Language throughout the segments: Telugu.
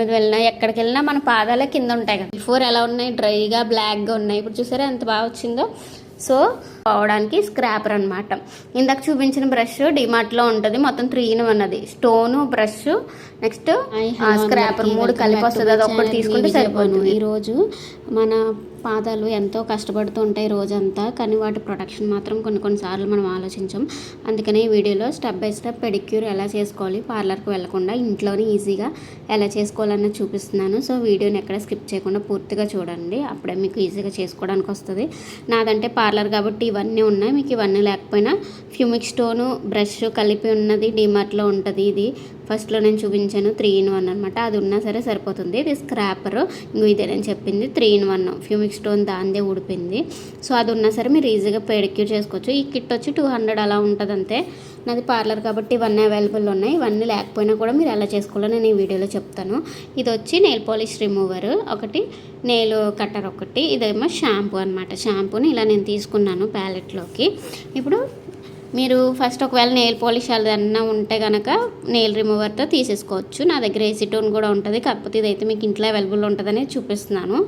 మీద వెళ్ళినా ఎక్కడికి వెళ్ళినా మన పాదాలే కింద ఉంటాయి కదా. బిఫోర్ ఎలా ఉన్నాయి, డ్రైగా బ్లాక్గా ఉన్నాయి. ఇప్పుడు చూసారా ఎంత బాగా వచ్చిందో. సో పోవడానికి స్క్రాపర్ అనమాట. ఇందాక చూపించిన బ్రష్ డిమార్ట్లో ఉంటుంది, మొత్తం 3 in 1 అది. స్టోను, బ్రష్, నెక్స్ట్ స్క్రాపర్ 3 కలిపి వస్తుంది. అది ఒక్కటి తీసుకుంటే సరిపోతుంది. ఈరోజు మన పాదాలు ఎంతో కష్టపడుతూ ఉంటాయి రోజంతా, కానీ వాటి ప్రొటెక్షన్ మాత్రం కొన్నిసార్లు మనం ఆలోచించాం. అందుకనే ఈ వీడియోలో స్టెప్ బై స్టెప్ పెడిక్యూర్ ఎలా చేసుకోవాలి, పార్లర్కి వెళ్లకుండా ఇంట్లోనే ఈజీగా ఎలా చేసుకోవాలన్నది చూపిస్తున్నాను. సో వీడియోని ఎక్కడ స్కిప్ చేయకుండా పూర్తిగా చూడండి, అప్పుడే మీకు ఈజీగా చేసుకోవడానికి వస్తుంది. నాదంటే పార్లర్ కాబట్టి ఇవన్నీ ఉన్నాయి, మీకు ఇవన్నీ లేకపోయినా ఫ్యూమిక్ స్టోను, బ్రష్ కలిపి ఉన్నది డిమార్ట్లో ఉంటుంది. ఇది ఫస్ట్లో నేను చూపించాను 3 in 1 అనమాట. అది ఉన్నా సరే సరిపోతుంది. ఇది స్క్రాపర్, ఇంకో ఇదే నేను చెప్పింది 3 in 1 ఫ్యూమిక్ స్టోన్ దాందే ఊడిపోయింది. సో అది ఉన్నా సరే మీరు ఈజీగా పెడిక్యూర్ చేసుకోవచ్చు. ఈ కిట్ వచ్చి 200 అలా ఉంటుంది అంతే. నాది పార్లర్ కాబట్టి ఇవన్నీ అవైలబుల్ ఉన్నాయి. ఇవన్నీ లేకపోయినా కూడా మీరు ఎలా చేసుకోవాలో నేను ఈ వీడియోలో చెప్తాను. ఇది వచ్చి నెయిల్ పాలిష్ రిమూవర్ ఒకటి, నెయిల్ కట్టర్ ఒకటి, ఇదేమో షాంపూ అనమాట. షాంపూని ఇలా నేను తీసుకున్నాను ప్యాలెట్లోకి. ఇప్పుడు మీరు ఫస్ట్ ఒకవేళ నెయిల్ పాలిష్ అదన్నా ఉంటే కనుక నెయిల్ రిమూవర్తో తీసేసుకోవచ్చు. నా దగ్గర ఏసిటోన్ కూడా ఉంటుంది, కాకపోతే ఇదైతే మీకు ఇంట్లో అవైలబుల్ ఉంటుందని చూపిస్తున్నాను.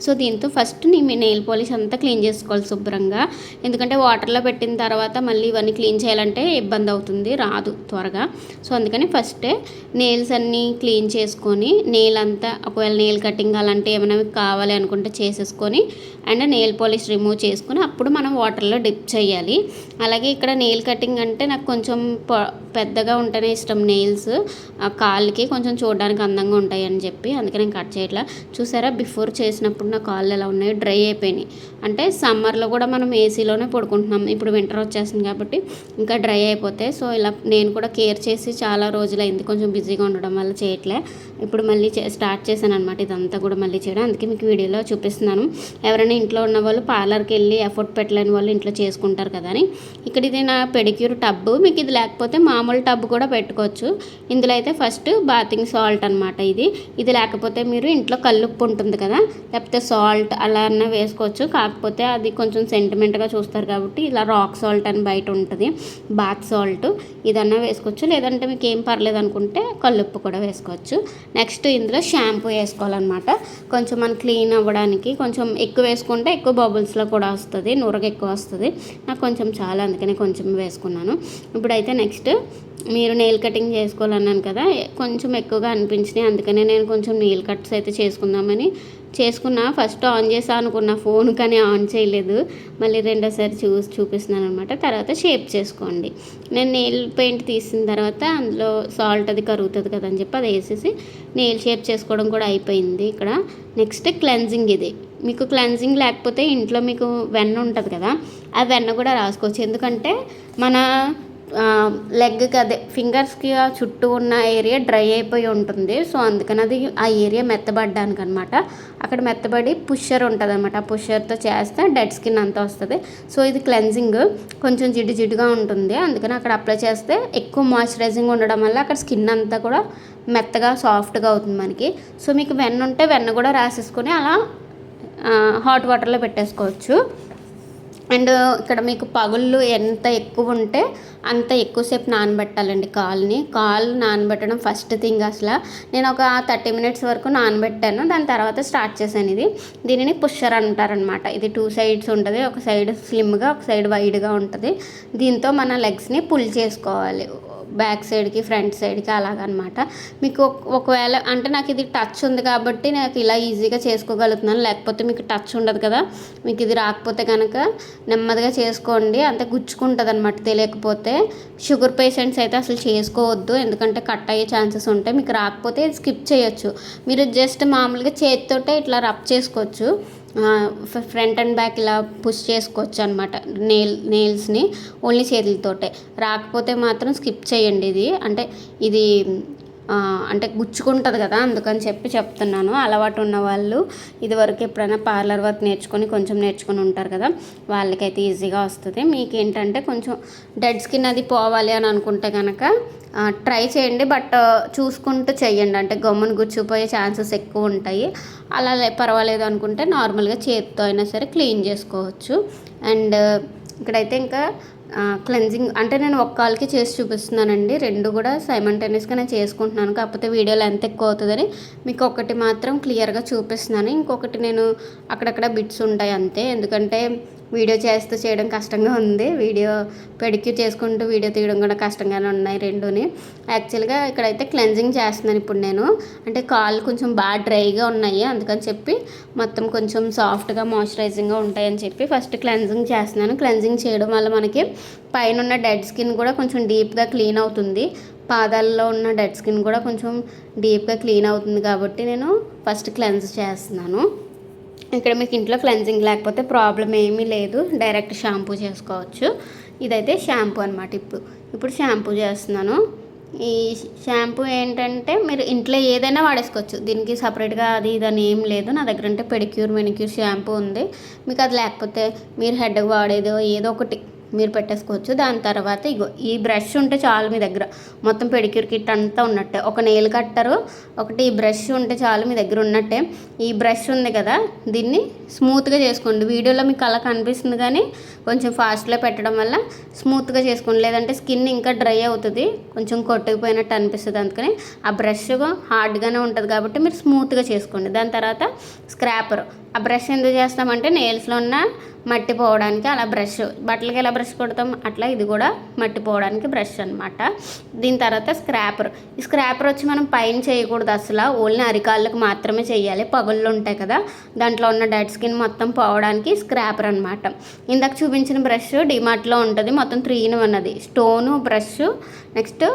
సో దీంతో ఫస్ట్ మీ నెయిల్ పాలిష్ అంతా క్లీన్ చేసుకోవాలి శుభ్రంగా. ఎందుకంటే వాటర్లో పెట్టిన తర్వాత మళ్ళీ ఇవన్నీ క్లీన్ చేయాలంటే ఇబ్బంది అవుతుంది, రాదు త్వరగా. సో అందుకని ఫస్టే నెయిల్స్ అన్నీ క్లీన్ చేసుకొని, నెయిల్ అంతా ఒకవేళ నెయిల్ కటింగ్ అలాంటి ఏమైనా కావాలి అనుకుంటే చేసేసుకొని, అండ్ నెయిల్ పాలిష్ రిమూవ్ చేసుకొని అప్పుడు మనం వాటర్లో డిప్ చేయాలి. అలాగే ఇక్కడ నెయిల్ కటింగ్ అంటే నాకు కొంచెం పెద్దగా ఉంటేనే ఇష్టం. నెయిల్స్ కాళ్ళకి కొంచెం చూడడానికి అందంగా ఉంటాయి అని చెప్పి అందుకే నేను కట్ చేయట్లా. చూసారా బిఫోర్ చేసినప్పుడు నా కాళ్ళు ఎలా ఉన్నాయో, డ్రై అయిపోయినాయి. అంటే సమ్మర్లో కూడా మనం ఏసీలోనే పడుకుంటున్నాం, ఇప్పుడు వింటర్ వచ్చేసింది కాబట్టి ఇంకా డ్రై అయిపోతాయి. సో ఇలా నేను కూడా కేర్ చేసి చాలా రోజులైంది, కొంచెం బిజీగా ఉండడం వల్ల చేయట్లే. ఇప్పుడు మళ్ళీ స్టార్ట్ చేశాను అనమాట ఇదంతా కూడా మళ్ళీ చేయడం. అందుకే మీకు వీడియోలో చూపిస్తున్నాను. ఎవరైనా ఇంట్లో ఉన్న వాళ్ళు పార్లర్కి వెళ్ళి ఎఫర్ట్ పెట్టలేని వాళ్ళు ఇంట్లో చేసుకుంటారు కదా అని. ఇక్కడ ఇది నా పెడిక్యూర్ టబ్. మీకు ఇది లేకపోతే మామూలు టబ్ కూడా పెట్టుకోవచ్చు. ఇందులో అయితే ఫస్ట్ బాతింగ్ సాల్ట్ అనమాట. ఇది లేకపోతే మీరు ఇంట్లో కల్లుప్పు ఉంటుంది కదా, లేకపోతే సాల్ట్ అలా అన్నా వేసుకోవచ్చు. కాకపోతే అది కొంచెం సెంటిమెంట్గా చూస్తారు కాబట్టి ఇలా రాక్ సాల్ట్ అని బయట ఉంటుంది, బాత్ సాల్ట్, ఇదన్నా వేసుకోవచ్చు. లేదంటే మీకు ఏం పర్లేదు అనుకుంటే కల్లుప్పు కూడా వేసుకోవచ్చు. నెక్స్ట్ ఇందులో షాంపూ వేసుకోవాలన్నమాట. కొంచెం మనం క్లీన్ అవ్వడానికి కొంచెం ఎక్కువ వేసుకుంటే ఎక్కువ బబుల్స్లో కూడా వస్తుంది, నూరగా ఎక్కువ వస్తుంది. నాకు కొంచెం చాలా, అందుకని కొంచెం వేసుకున్నాను. ఇప్పుడైతే నెక్స్ట్ మీరు నెయిల్ కటింగ్ చేసుకోవాలన్నాను కదా, కొంచెం ఎక్కువగా అనిపించినాయి, అందుకనే నేను కొంచెం నెయిల్ కట్స్ అయితే చేసుకుందామని చేసుకున్నా. ఫస్ట్ ఆన్ చేసా అనుకున్న ఫోన్, కానీ ఆన్ చేయలేదు. మళ్ళీ రెండోసారి చూపిస్తున్నాను అనమాట. తర్వాత షేప్ చేసుకోండి. నేను నెయిల్ పెయింట్ తీసిన తర్వాత అందులో సాల్ట్ అది కరుగుతుంది కదా అని చెప్పి అది వేసేసి నెయిల్ షేప్ చేసుకోవడం కూడా అయిపోయింది. ఇక్కడ నెక్స్ట్ క్లెన్జింగ్. ఇది మీకు క్లెన్జింగ్ లేకపోతే ఇంట్లో మీకు వెన్న ఉంటుంది కదా, ఆ వెన్న కూడా రాసుకోవచ్చు. ఎందుకంటే మన లెగ్కి అదే ఫింగర్స్కి చుట్టూ ఉన్న ఏరియా డ్రై అయిపోయి ఉంటుంది. సో అందుకని అది ఆ ఏరియా మెత్తబడ్డానికి అనమాట. అక్కడ మెత్తబడి పుషర్ ఉంటుంది అనమాట. ఆ పుషర్తో చేస్తే డెడ్ స్కిన్ అంతా వస్తుంది. సో ఇది క్లెన్జింగ్ కొంచెం జిడ్డుగా ఉంటుంది, అందుకని అక్కడ అప్లై చేస్తే ఎక్కువ మాయిశ్చరైజింగ్ ఉండడం వల్ల అక్కడ స్కిన్ అంతా కూడా మెత్తగా సాఫ్ట్గా అవుతుంది మనకి. సో మీకు వెన్న ఉంటే వెన్న కూడా రాసేసుకొని అలా హాట్ వాటర్లో పెట్టేసుకోవచ్చు. అండ్ ఇక్కడ మీకు పగుళ్ళు ఎంత ఎక్కువ ఉంటే అంత ఎక్కువసేపు నానబెట్టాలండి కాళ్ళు నానబెట్టడం ఫస్ట్ థింగ్. అసలు నేను ఒక 30 minutes వరకు నానబెట్టాను, దాని తర్వాత స్టార్ట్ చేశాను. దీనిని పుషర్ అంటారనమాట. ఇది 2 sides ఉంటుంది, ఒక సైడ్ స్లిమ్గా ఒక సైడ్ వైడ్గా ఉంటుంది. దీంతో మన లెగ్స్ని పుల్ చేసుకోవాలి, బ్యాక్ సైడ్కి ఫ్రంట్ సైడ్కి అలాగనమాట. మీకు ఒకవేళ అంటే నాకు ఇది టచ్ ఉంది కాబట్టి నాకు ఇలా ఈజీగా చేసుకోగలుగుతున్నాను, లేకపోతే మీకు టచ్ ఉండదు కదా. మీకు ఇది రాకపోతే కనుక నెమ్మదిగా చేసుకోండి, అంతే గుచ్చుకుంటుంది అనమాట తెలియకపోతే. షుగర్ పేషెంట్స్ అయితే అసలు చేసుకోవద్దు, ఎందుకంటే కట్ అయ్యే ఛాన్సెస్ ఉంటాయి. మీకు రాకపోతే స్కిప్ చేయొచ్చు. మీరు జస్ట్ మామూలుగా చేతితోటే ఇట్లా రబ్ చేసుకోవచ్చు, ఫ్రంట్ అండ్ బ్యాక్ ఇలా పుష్ చేసుకోవచ్చు అనమాట నెయిల్స్ని ఓన్లీ చేతులతోటే. రాకపోతే మాత్రం స్కిప్ చేయండి. ఇది అంటే గుచ్చుకుంటుంది కదా, అందుకని చెప్తున్నాను. అలవాటు ఉన్న వాళ్ళు ఇదివరకు ఎప్పుడైనా పార్లర్ వర్క్ కొంచెం నేర్చుకొని ఉంటారు కదా, వాళ్ళకైతే ఈజీగా వస్తుంది. మీకు ఏంటంటే కొంచెం డెడ్ స్కిన్ అది పోవాలి అని అనుకుంటే కనుక ట్రై చేయండి, బట్ చూసుకుంటూ చేయండి. అంటే గమ్మును గుచ్చిపోయే ఛాన్సెస్ ఎక్కువ ఉంటాయి. అలా పర్వాలేదు అనుకుంటే నార్మల్గా చేతితో అయినా సరే క్లీన్ చేసుకోవచ్చు. అండ్ ఇక్కడైతే ఇంకా క్లెన్జింగ్ అంటే నేను ఒక్క కాల్కి చేసి చూపిస్తున్నానండి. రెండు కూడా సైమల్టేనియస్గా నేను చేసుకుంటున్నాను. కాకపోతే వీడియో లెంత్ ఎక్కువ అవుతుందని మీకు ఒకటి మాత్రం క్లియర్గా చూపిస్తున్నాను. ఇంకొకటి నేను అక్కడక్కడ బిట్స్ ఉంటాయి అంతే. ఎందుకంటే వీడియో చేస్తూ చేయడం కష్టంగా ఉంది. వీడియో పెడిక్యూర్ చేసుకుంటూ వీడియో తీయడం కూడా కష్టంగానే ఉన్నాయి రెండుని. యాక్చువల్గా ఇక్కడైతే క్లెన్జింగ్ చేస్తున్నాను ఇప్పుడు నేను. అంటే కాళ్ళు కొంచెం బాగా డ్రైగా ఉన్నాయి, అందుకని చెప్పి మొత్తం కొంచెం సాఫ్ట్గా మాయిశ్చరైజింగ్గా ఉంటాయని చెప్పి ఫస్ట్ క్లెన్జింగ్ చేస్తున్నాను. క్లెన్జింగ్ చేయడం వల్ల మనకి పైన ఉన్న డెడ్ స్కిన్ కూడా కొంచెం డీప్గా క్లీన్ అవుతుంది. పాదాల్లో ఉన్న డెడ్ స్కిన్ కూడా కొంచెం డీప్గా క్లీన్ అవుతుంది కాబట్టి నేను ఫస్ట్ క్లెన్స్ చేస్తున్నాను. ఇక్కడ మీకు ఇంట్లో క్లెన్జింగ్ లేకపోతే ప్రాబ్లం ఏమీ లేదు, డైరెక్ట్ షాంపూ చేసుకోవచ్చు. ఇదైతే షాంపూ అనమాట. ఇప్పుడు షాంపూ చేస్తున్నాను. ఈ షాంపూ ఏంటంటే మీరు ఇంట్లో ఏదైనా వాడేసుకోవచ్చు, దీనికి సపరేట్గా అది ఇదని ఏం లేదు. నా దగ్గర అంటే పెడిక్యూర్ మెనిక్యూర్ షాంపూ ఉంది. మీకు అది లేకపోతే మీరు హెడ్కి వాడేదో ఏదో ఒకటి మీరు పెట్టేసుకోవచ్చు. దాని తర్వాత ఇగో ఈ బ్రష్ ఉంటే చాలు మీ దగ్గర, మొత్తం పెడిక్యూర్ కిట్ అంతా ఉన్నట్టే. ఒక నెయిల్ కట్టరు, ఒకటి ఈ బ్రష్ ఉంటే చాలు మీ దగ్గర ఉన్నట్టే. ఈ బ్రష్ ఉంది కదా, దీన్ని స్మూత్గా చేసుకోండి. వీడియోలో మీకు అలా కనిపిస్తుంది కానీ కొంచెం ఫాస్ట్లో పెట్టడం వల్ల స్మూత్గా చేసుకోండి, లేదంటే స్కిన్ ఇంకా డ్రై అవుతుంది, కొంచెం కొట్టుకుపోయినట్టు అనిపిస్తుంది. అందుకని ఆ బ్రష్ హార్డ్గానే ఉంటుంది కాబట్టి మీరు స్మూత్గా చేసుకోండి. దాని తర్వాత స్క్రాపర్. ఆ బ్రష్ ఎందుకు చేస్తామంటే నెయిల్స్లో ఉన్న మట్టి పోవడానికి. అలా బ్రష్ బట్టలకి ఎలా బ్రష్ కొడతాం అట్లా ఇది కూడా మట్టి పోవడానికి బ్రష్ అనమాట. దీని తర్వాత స్క్రాపర్. ఈ స్క్రాపర్ వచ్చి మనం పైన చేయకూడదు అసలు, ఓన్లీ అరికాళ్ళకి మాత్రమే చేయాలి. పగుళ్ళు ఉంటాయి కదా, దాంట్లో ఉన్న డెడ్ స్కిన్ మొత్తం పోవడానికి స్క్రాపర్ అనమాట. ఇందాక చూపించిన బ్రష్ డిమార్ట్లో ఉంటుంది, మొత్తం 3 in 1 అది. స్టోను, బ్రష్, నెక్స్ట్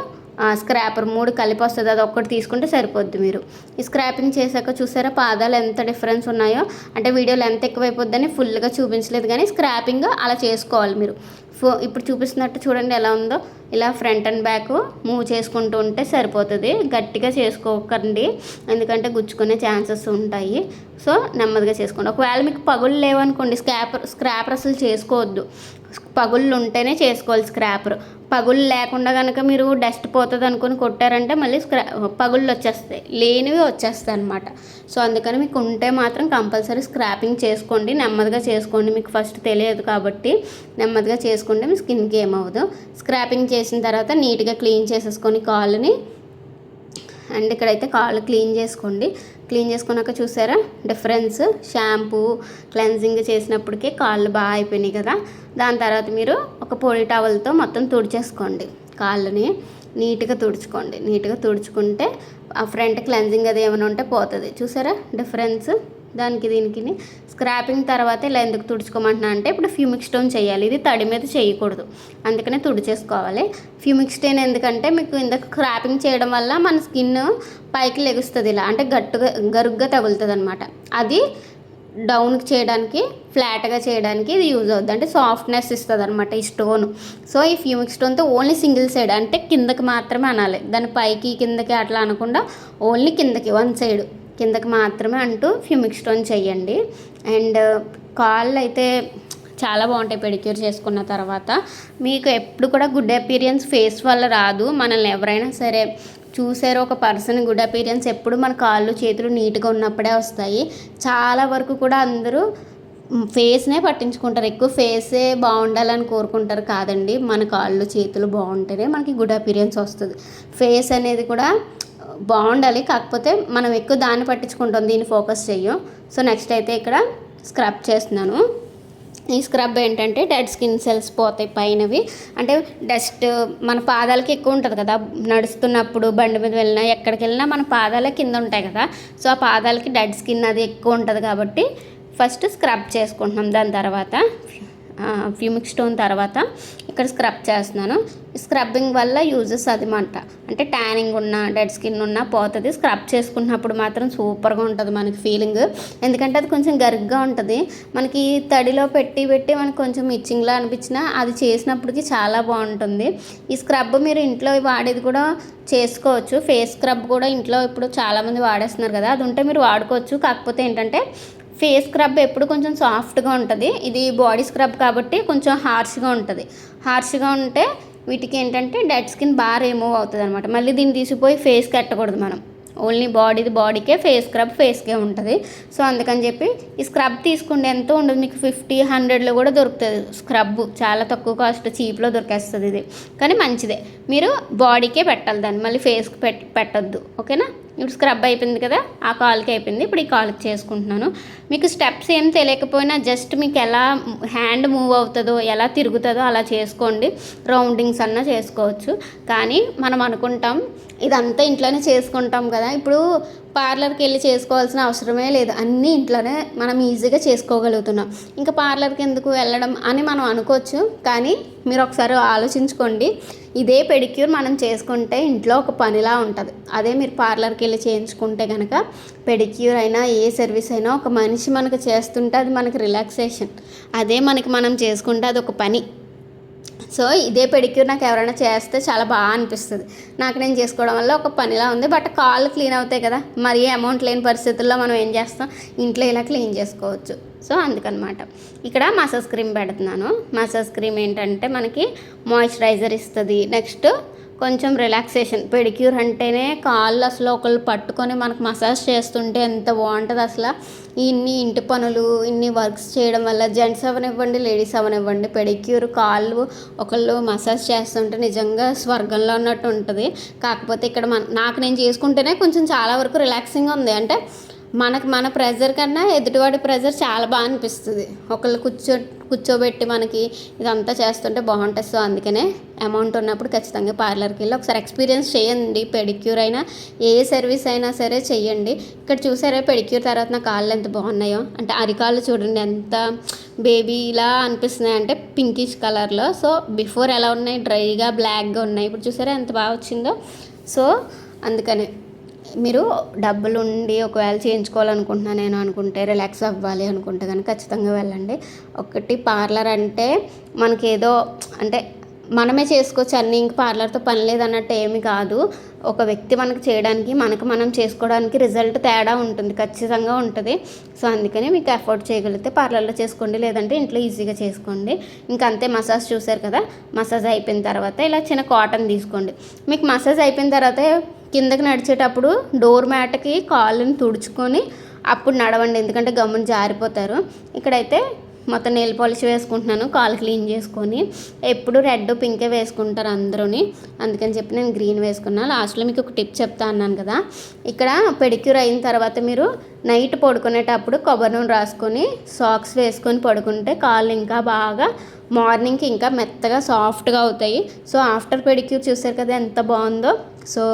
స్క్రాపర్ 3 కలిపి వస్తుంది. అది ఒక్కటి తీసుకుంటే సరిపోద్ది. మీరు ఈ స్క్రాపింగ్ చేశాక చూసారా పాదాలు ఎంత డిఫరెన్స్ ఉన్నాయో. అంటే వీడియోలో ఎంత ఎక్కువైపోద్దని ఫుల్గా చూపించలేదు కానీ స్క్రాపింగ్ అలా చేసుకోవాలి మీరు. ఇప్పుడు చూపిస్తున్నట్టు చూడండి ఎలా ఉందో. ఇలా ఫ్రంట్ అండ్ బ్యాక్ మూవ్ చేసుకుంటూ ఉంటే సరిపోతుంది. గట్టిగా చేసుకోకండి, ఎందుకంటే గుచ్చుకునే ఛాన్సెస్ ఉంటాయి. సో నెమ్మదిగా చేసుకోండి. ఒకవేళ మీకు పగుళ్ళు లేవనుకోండి, స్క్రాపర్ అసలు చేసుకోవద్దు. పగుళ్ళు ఉంటేనే చేసుకోవాలి స్క్రాపర్. పగుళ్ళు లేకుండా కనుక మీరు డస్ట్ పోతుంది అనుకుని కొట్టారంటే మళ్ళీ పగుళ్ళు వచ్చేస్తాయి, లేనివి వచ్చేస్తాయి అనమాట. సో అందుకని మీకు ఉంటే మాత్రం కంపల్సరీ స్క్రాపింగ్ చేసుకోండి, నెమ్మదిగా చేసుకోండి. మీకు ఫస్ట్ తెలియదు కాబట్టి నెమ్మదిగా చేసుకుంటే మీ స్కిన్కి ఏమవ్వదు. స్క్రాపింగ్ చేసిన తర్వాత నీట్గా క్లీన్ చేసేసుకొని కాళ్ళని, అండ్ ఇక్కడైతే కాళ్ళు క్లీన్ చేసుకోండి. క్లీన్ చేసుకున్నాక చూసారా డిఫరెన్స్, షాంపూ క్లెన్జింగ్ చేసినప్పటికీ కాళ్ళు బాగా అయిపోయినాయి కదా. దాని తర్వాత మీరు ఒక పొడి టవల్తో మొత్తం తుడిచేసుకోండి, కాళ్ళని నీట్గా తుడుచుకోండి. నీట్గా తుడుచుకుంటే ఆ ఫ్రంట్ క్లెన్జింగ్ అది ఏమైనా ఉంటే పోతుంది. చూసారా డిఫరెన్స్ దానికి దీనికి. స్క్రాపింగ్ తర్వాత ఇలా ఎందుకు తుడుచుకోమంటున్నా అంటే ఇప్పుడు ఫ్యూమిక్ స్టోన్ చేయాలి, ఇది తడి మీద చేయకూడదు, అందుకనే తుడిచేసుకోవాలి. ఫ్యూమిక్ స్టోన్ ఎందుకంటే మీకు ఇందాక స్క్రాపింగ్ చేయడం వల్ల మన స్కిన్ పైకి లెగుస్తుంది, ఇలా అంటే గరుగ్గా తగులుతుంది అనమాట. అది డౌన్కి చేయడానికి, ఫ్లాట్గా చేయడానికి ఇది యూజ్ అవుతుంది. అంటే సాఫ్ట్నెస్ ఇస్తుంది అనమాట ఈ స్టోన్. సో ఈ ఫ్యూమిక్ స్టోన్తో ఓన్లీ సింగిల్ సైడ్ అంటే కిందకి మాత్రమే అనాలి, దాని పైకి కిందకి అట్లా అనకుండా ఓన్లీ కిందకి 1 side కిందకి మాత్రమే అంటూ ఫ్యూమిక్ స్టోన్ చేయండి. అండ్ కాళ్ళు అయితే చాలా బాగుంటాయి పెడిక్యూర్ చేసుకున్న తర్వాత. మీకు ఎప్పుడు కూడా గుడ్ అపీరియన్స్ ఫేస్ వల్ల రాదు. మనల్ని ఎవరైనా సరే చూసారో ఒక పర్సన్ గుడ్ అపీరియన్స్ ఎప్పుడు మన కాళ్ళు చేతులు నీట్గా ఉన్నప్పుడే వస్తాయి. చాలా వరకు కూడా అందరూ ఫేస్నే పట్టించుకుంటారు, ఎక్కువ ఫేసే బాగుండాలని కోరుకుంటారు. కాదండి, మన కాళ్ళు చేతులు బాగుంటేనే మనకి గుడ్ అపీరియన్స్ వస్తుంది. ఫేస్ అనేది కూడా బాగుండాలి, కాకపోతే మనం ఎక్కువ దాన్ని పట్టించుకుంటాం, దీన్ని ఫోకస్ చెయ్యం. సో నెక్స్ట్ అయితే ఇక్కడ స్క్రబ్ చేస్తున్నాను. ఈ స్క్రబ్ ఏంటంటే డెడ్ స్కిన్ సెల్స్ పోతాయి పైనవి. అంటే డస్ట్ మన పాదాలకి ఎక్కువ ఉంటుంది కదా, నడుస్తున్నప్పుడు బండి మీద వెళ్ళినా ఎక్కడికి వెళ్ళినా మన పాదాల కింద ఉంటాయి కదా. సో ఆ పాదాలకి డెడ్ స్కిన్ అది ఎక్కువ ఉంటుంది కాబట్టి ఫస్ట్ స్క్రబ్ చేసుకుంటున్నాం. దాని తర్వాత ఫ్యూమిక్ స్టోన్ తర్వాత ఇక్కడ స్క్రబ్ చేస్తున్నాను. స్క్రబ్బింగ్ వల్ల యూజెస్ అది మాట, అంటే ట్యానింగ్ ఉన్న డెడ్ స్కిన్ ఉన్నా పోతుంది. స్క్రబ్ చేసుకున్నప్పుడు మాత్రం సూపర్గా ఉంటుంది మనకి ఫీలింగ్, ఎందుకంటే అది కొంచెం గరుగ్గా ఉంటుంది. మనకి తడిలో పెట్టి మనకి కొంచెం ఇచ్చింగ్లా అనిపించినా అది చేసినప్పటికీ చాలా బాగుంటుంది. ఈ స్క్రబ్ మీరు ఇంట్లో వాడేది కూడా చేసుకోవచ్చు. ఫేస్ స్క్రబ్ కూడా ఇంట్లో ఇప్పుడు చాలామంది వాడేస్తున్నారు కదా, అది ఉంటే మీరు వాడుకోవచ్చు. కాకపోతే ఏంటంటే ఫేస్ స్క్రబ్ ఎప్పుడు కొంచెం సాఫ్ట్గా ఉంటుంది, ఇది బాడీ స్క్రబ్ కాబట్టి కొంచెం హార్ష్గా ఉంటుంది. హార్ష్గా ఉంటే వీటికి ఏంటంటే డెడ్ స్కిన్ బాగా రిమూవ్ అవుతుంది అనమాట. మళ్ళీ దీన్ని తీసిపోయి ఫేస్కి కట్టకూడదు మనం, ఓన్లీ బాడీకే, ఫేస్ స్క్రబ్ ఫేస్కే ఉంటుంది. సో అందుకని చెప్పి ఈ స్క్రబ్ తీసుకుంటే ఎంతో ఉండదు, మీకు 50-100లో కూడా దొరుకుతుంది స్క్రబ్. చాలా తక్కువ కాస్ట్, చీప్లో దొరికేస్తుంది ఇది. కానీ మంచిదే, మీరు బాడీకే పెట్టాలి దాన్ని, మళ్ళీ ఫేస్కి పెట్టద్దు. ఓకేనా? ఇప్పుడు స్క్రబ్ అయిపోయింది కదా, ఆ కాలుకి అయిపోయింది. ఇప్పుడు ఈ కాలుకి చేసుకుంటున్నాను. మీకు స్టెప్స్ ఏం తెలియకపోయినా జస్ట్ మీకు ఎలా హ్యాండ్ మూవ్ అవుతుందో, ఎలా తిరుగుతుందో అలా చేసుకోండి. రౌండింగ్స్ అన్నా చేసుకోవచ్చు. కానీ మనం అనుకుంటాం ఇదంతా ఇంట్లోనే చేసుకుంటాం కదా, ఇప్పుడు పార్లర్కి వెళ్ళి చేసుకోవాల్సిన అవసరమే లేదు, అన్నీ ఇంట్లోనే మనం ఈజీగా చేసుకోగలుగుతున్నాం, ఇంకా పార్లర్కి ఎందుకు వెళ్ళడం అని మనం అనుకోవచ్చు. కానీ మీరు ఒకసారి ఆలోచించుకోండి, ఇదే పెడిక్యూర్ మనం చేసుకుంటే ఇంట్లో ఒక పనిలా ఉంటుంది. అదే మీరు పార్లర్కి వెళ్ళి చేయించుకుంటే కనుక పెడిక్యూర్ అయినా ఏ సర్వీస్ అయినా ఒక మనిషి మనకు చేస్తుంటే అది మనకి రిలాక్సేషన్. అదే మనం చేసుకుంటే అది ఒక పని. సో ఇదే పెడిక్యూర్ నాకు ఎవరైనా చేస్తే చాలా బాగా అనిపిస్తుంది. నాకు నేను చేసుకోవడం వల్ల ఒక పనిలా ఉంది. బట్ కాళ్ళు క్లీన్ అవుతాయి కదా, మరీ అమౌంట్ లేని పరిస్థితుల్లో మనం ఏం చేస్తాం, ఇంట్లో ఇలా క్లీన్ చేసుకోవచ్చు. సో అందుకనమాట ఇక్కడ మసాజ్ క్రీమ్ పెడుతున్నాను. మసాజ్ క్రీమ్ ఏంటంటే మనకి మాయిశ్చరైజర్ ఇస్తుంది. నెక్స్ట్ కొంచెం రిలాక్సేషన్. పెడిక్యూర్ అంటేనే కాళ్ళు అసలు ఒకళ్ళు పట్టుకొని మనకు మసాజ్ చేస్తుంటే ఎంత బాగుంటుంది అసలు. ఇన్ని ఇంటి పనులు, ఇన్ని వర్క్స్ చేయడం వల్ల జెంట్స్ అవనివ్వండి, లేడీస్ అవనివ్వండి, పెడిక్యూర్ కాళ్ళు ఒకళ్ళు మసాజ్ చేస్తుంటే నిజంగా స్వర్గంలో ఉన్నట్టు ఉంటుంది. కాకపోతే ఇక్కడ నాకు నేను చేసుకుంటేనే కొంచెం చాలా వరకు రిలాక్సింగ్గా ఉంది. అంటే మన ప్రెజర్ కన్నా ఎదుటివాడి ప్రెజర్ చాలా బాగా అనిపిస్తుంది. ఒకళ్ళు కూర్చోబెట్టి మనకి ఇదంతా చేస్తుంటే బాగుంటుంది. సో అందుకనే అమౌంట్ ఉన్నప్పుడు ఖచ్చితంగా పార్లర్కి వెళ్ళి ఒకసారి ఎక్స్పీరియన్స్ చేయండి. పెడిక్యూర్ అయినా ఏ సర్వీస్ అయినా సరే చెయ్యండి. ఇక్కడ చూసారా పెడిక్యూర్ తర్వాత నా కాళ్ళు ఎంత బాగున్నాయో, అంటే అరికాళ్ళు చూడండి ఎంత బేబీలా అనిపిస్తున్నాయి, అంటే పింకిష్ కలర్లో. సో బిఫోర్ ఎలా ఉన్నాయి, డ్రైగా బ్లాక్గా ఉన్నాయి. ఇప్పుడు చూసారా ఎంత బాగా వచ్చిందో. సో అందుకనే మీరు డబ్బులు ఉండి ఒకవేళ చేయించుకోవాలనుకుంటున్నాను నేను అనుకుంటే, రిలాక్స్ అవ్వాలి అనుకుంటే కనుక ఖచ్చితంగా వెళ్ళండి. ఒకటి పార్లర్ అంటే మనకేదో అంటే మనమే చేసుకోవచ్చు అన్నీ, ఇంక పార్లర్తో పని లేదన్నట్టు ఏమి కాదు. ఒక వ్యక్తి మనకు చేయడానికి, మనం చేసుకోవడానికి రిజల్ట్ తేడా ఉంటుంది, ఖచ్చితంగా ఉంటుంది. సో అందుకని మీకు ఎఫోర్డ్ చేయగలిగితే పార్లర్లో చేసుకోండి, లేదంటే ఇంట్లో ఈజీగా చేసుకోండి. ఇంకా అంతే. మసాజ్ చూసారు కదా, మసాజ్ అయిపోయిన తర్వాత ఇలా చిన్న కాటన్ తీసుకోండి. మీకు మసాజ్ అయిపోయిన తర్వాత కిందకి నడిచేటప్పుడు డోర్ మ్యాట్కి కాళ్ళని తుడుచుకొని అప్పుడు నడవండి, ఎందుకంటే గమ్మున జారిపోతారు. ఇక్కడైతే మొత్తం నెయిల్ పాలిష్ వేసుకుంటున్నాను, కాలు క్లీన్ చేసుకొని. ఎప్పుడు రెడ్ పింకే వేసుకుంటారు అందరూని, అందుకని చెప్పి నేను గ్రీన్ వేసుకున్నాను. లాస్ట్లో మీకు ఒక టిప్ చెప్తా అన్నాను కదా, ఇక్కడ పెడిక్యూర్ అయిన తర్వాత మీరు నైట్ పడుకునేటప్పుడు కొబ్బరి నూనె రాసుకొని సాక్స్ వేసుకొని పడుకుంటే కాళ్ళు ఇంకా బాగా మార్నింగ్కి ఇంకా మెత్తగా సాఫ్ట్గా అవుతాయి. సో ఆఫ్టర్ పెడిక్యూర్ చూసారు కదా ఎంత బాగుందో. సో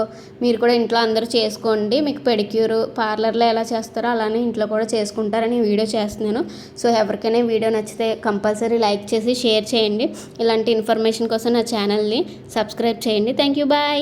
మీరు కూడా ఇంట్లో అందరూ చేసుకోండి. మీకు పెడిక్యూర్ పార్లర్లో ఎలా చేస్తారో అలానే ఇంట్లో కూడా చేసుకుంటారని వీడియో చేస్తున్నాను. సో ఎవరికైనా వీడియో నచ్చితే కంపల్సరీ లైక్ చేసి షేర్ చేయండి. ఇలాంటి ఇన్ఫర్మేషన్ కోసం నా ఛానల్ని సబ్స్క్రైబ్ చేయండి. Thank you, bye.